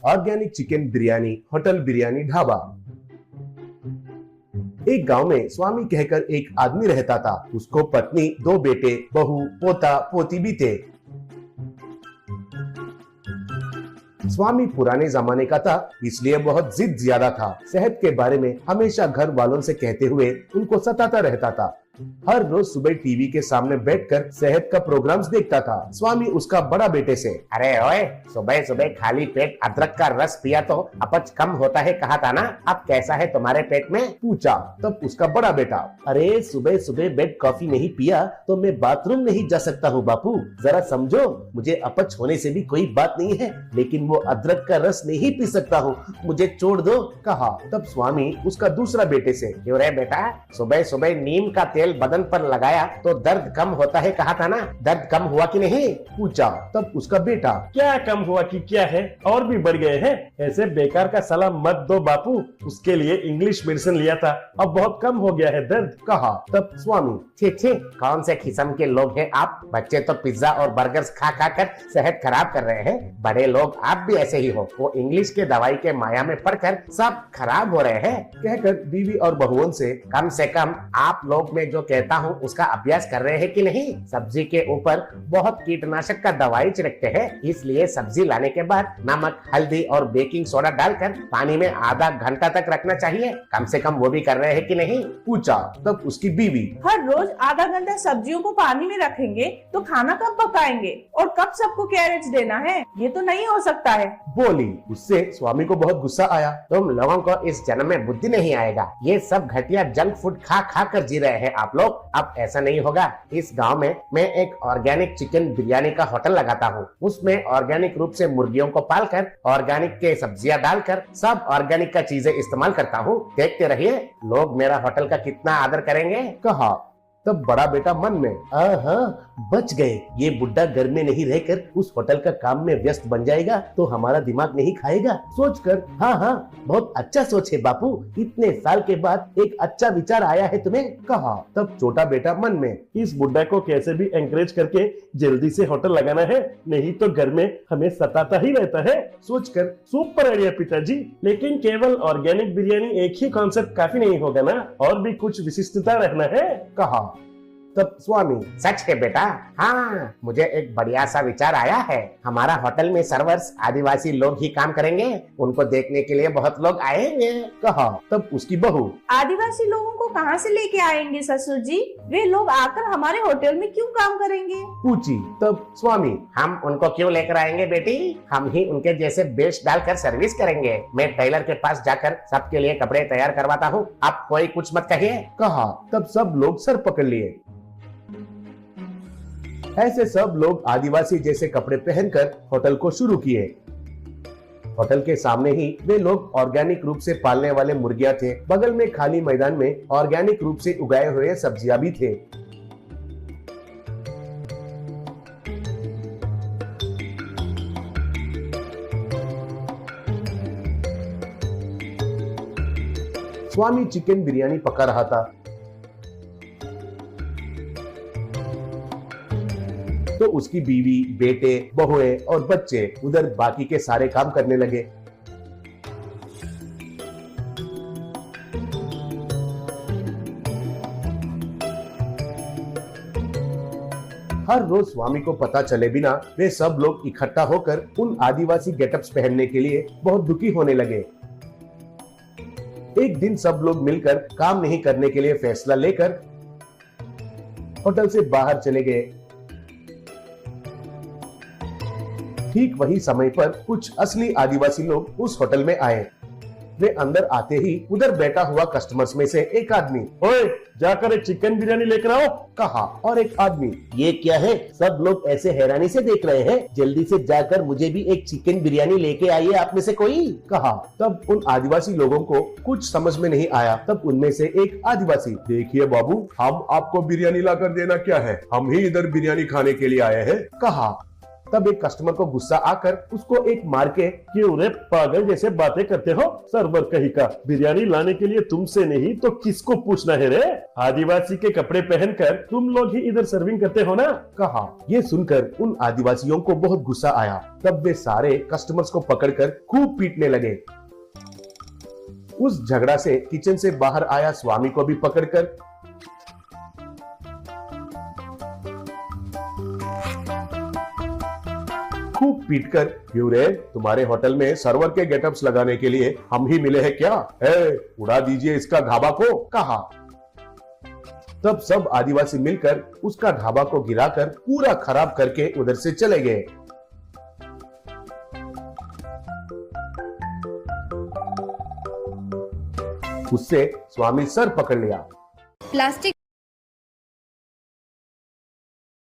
Organic chicken biryani hotel biryani dhaba. एक गांव में स्वामी कहकर एक आदमी रहता था। उसको पत्नी, 2 बेटे, बहू, पोता पोती भी थे। स्वामी पुराने जमाने का था, इसलिए बहुत जिद ज्यादा था। सेहत के बारे में हमेशा घर वालों से कहते हुए उनको सताता रहता था। हर रोज सुबह टीवी के सामने बैठकर सेहत का प्रोग्राम्स देखता था। स्वामी उसका बड़ा बेटे से, अरे ओए, सुबह सुबह खाली पेट अदरक का रस पिया तो अपच कम होता है कहा था ना, अब कैसा है तुम्हारे पेट में? पूछा। तब उसका बड़ा बेटा, अरे सुबह सुबह बेड कॉफी नहीं पिया तो मैं बाथरूम नहीं जा सकता हूँ बापू, जरा समझो, मुझे अपच होने से भी कोई बात नहीं है, लेकिन वो अदरक का रस नहीं पी सकता हूँ, मुझे छोड़ दो, कहा। तब स्वामी उसका दूसरा बेटे से, क्यों रे बेटा, सुबह सुबह नीम का तेल बदन पर लगाया तो दर्द कम होता है कहा था ना, दर्द कम हुआ कि नहीं? पूछा। तब उसका बेटा, क्या कम हुआ कि क्या है, और भी बढ़ गए हैं, ऐसे बेकार का सलाह मत दो बापू, उसके लिए इंग्लिश मेडिसिन लिया था, अब बहुत कम हो गया है दर्द, कहा। तब स्वामी, छी, कौन से किस्म के लोग हैं आप? बच्चे तो पिज्जा और बर्गर्स खा खा कर सेहत खराब कर रहे हैं, बड़े लोग आप भी ऐसे ही हो, वो इंग्लिश के दवाई के माया में पड़कर सब खराब हो रहे हैं, कहकर बीवी और बहुओं से, कम से कम आप लोग में जो कहता हूँ उसका अभ्यास कर रहे हैं कि नहीं? सब्जी के ऊपर बहुत कीटनाशक का दवाई छिड़कते हैं, इसलिए सब्जी लाने के बाद नमक, हल्दी और बेकिंग सोडा डालकर पानी में आधा घंटा तक रखना चाहिए, कम से कम वो भी कर रहे हैं कि नहीं? पूछा। तब उसकी बीवी, हर रोज आधा घंटा सब्जियों को पानी में रखेंगे तो खाना कब पकाएंगे और कब सबको कैरेज देना है? ये तो नहीं हो सकता है, बोली। उससे स्वामी को बहुत गुस्सा आया। तुम लोगों को इस जन्म में बुद्धि नहीं आएगा, ये सब घटिया जंक फूड खा खा कर जी रहे हैं आप लोग, अब ऐसा नहीं होगा। इस गांव में मैं एक ऑर्गेनिक चिकन बिरयानी का होटल लगाता हूँ, उसमें ऑर्गेनिक रूप से मुर्गियों को पालकर ऑर्गेनिक के सब्जियां डालकर सब ऑर्गेनिक का चीजें इस्तेमाल करता हूँ, देखते रहिए लोग मेरा होटल का कितना आदर करेंगे, कहा। तब बड़ा बेटा मन में, बच गए, ये बुड्ढा घर में नहीं रहकर उस होटल का काम में व्यस्त बन जाएगा तो हमारा दिमाग नहीं खाएगा, सोचकर, हाँ, बहुत अच्छा सोच है बापू, इतने साल के बाद एक अच्छा विचार आया है तुम्हें, कहा। तब छोटा बेटा मन में, इस बुड्ढा को कैसे भी एंकरेज करके जल्दी से होटल लगाना है, नहीं तो घर में हमें सताता ही रहता है, सोचकर, सुपर आइडिया पिताजी, लेकिन केवल ऑर्गेनिक बिरयानी एक ही कॉन्सेप्ट काफी नहीं होगा ना, और भी कुछ विशिष्टता रखना है, कहा। तब स्वामी, सच है बेटा, हाँ, मुझे एक बढ़िया सा विचार आया है, हमारा होटल में सर्वर्स आदिवासी लोग ही काम करेंगे, उनको देखने के लिए बहुत लोग आएंगे, कहा। तब उसकी बहू, आदिवासी लोगों को कहाँ से लेके आएंगे ससुर जी, वे लोग आकर हमारे होटल में क्यों काम करेंगे? पूछी। तब स्वामी, हम उनको क्यों लेकर आएंगे बेटी, हम ही उनके जैसे बेच डालकर सर्विस करेंगे, मैं टेलर के पास जाकर सबके लिए कपड़े तैयार करवाता हूँ, आप कोई कुछ मत कहिए, कहा। तब सब लोग सर पकड़ लिए। ऐसे सब लोग आदिवासी जैसे कपड़े पहनकर होटल को शुरू किए। होटल के सामने ही वे लोग ऑर्गेनिक रूप से पालने वाले मुर्गियां थे, बगल में खाली मैदान में ऑर्गेनिक रूप से उगाए हुए सब्जियां भी थे। स्वामी चिकन बिरयानी पका रहा था तो उसकी बीवी, बेटे, बहुएं और बच्चे उधर बाकी के सारे काम करने लगे। हर रोज स्वामी को पता चले बिना वे सब लोग इकट्ठा होकर उन आदिवासी गेटअप्स पहनने के लिए बहुत दुखी होने लगे। एक दिन सब लोग मिलकर काम नहीं करने के लिए फैसला लेकर होटल से बाहर चले गए। ठीक वही समय पर कुछ असली आदिवासी लोग उस होटल में आए। वे अंदर आते ही उधर बैठा हुआ कस्टमर्स में से एक आदमी, ओए, जाकर एक चिकन बिरयानी लेकर आओ, कहा। और एक आदमी, ये क्या है, सब लोग ऐसे हैरानी से देख रहे हैं, जल्दी से जाकर मुझे भी एक चिकन बिरयानी लेके आइए आप में से कोई, कहा। तब उन आदिवासी लोगों को कुछ समझ में नहीं आया। तब उनमें से एक आदिवासी, देखिए बाबू, हम आपको बिरयानी लाकर देना क्या है, हम ही इधर बिरयानी खाने के लिए आए हैं, कहा। तब एक कस्टमर को गुस्सा आकर उसको एक मार के, क्यों रे पागल जैसे बातें करते हो? सर्वर कहीं का बिरयानी लाने के लिए तुमसे नहीं तो किसको पूछना है रे? आदिवासी के कपड़े पहनकर तुम लोग ही इधर सर्विंग करते हो ना? कहा। ये सुनकर उन आदिवासियों को बहुत गुस्सा आया। तब वे सारे कस्टमर्स को पकड़कर खूब पीटने लगे। उस झगड़ा से किचन से बाहर आया स्वामी को भी पकड़कर खूब पीटकर, क्यों रे, तुम्हारे होटल में सर्वर के गेटअप्स लगाने के लिए हम ही मिले हैं क्या? उड़ा दीजिए इसका ढाबा को, कहा। तब सब आदिवासी मिलकर उसका ढाबा को गिराकर पूरा खराब करके उधर से चले गए। उससे स्वामी सर पकड़ लिया। प्लास्टिक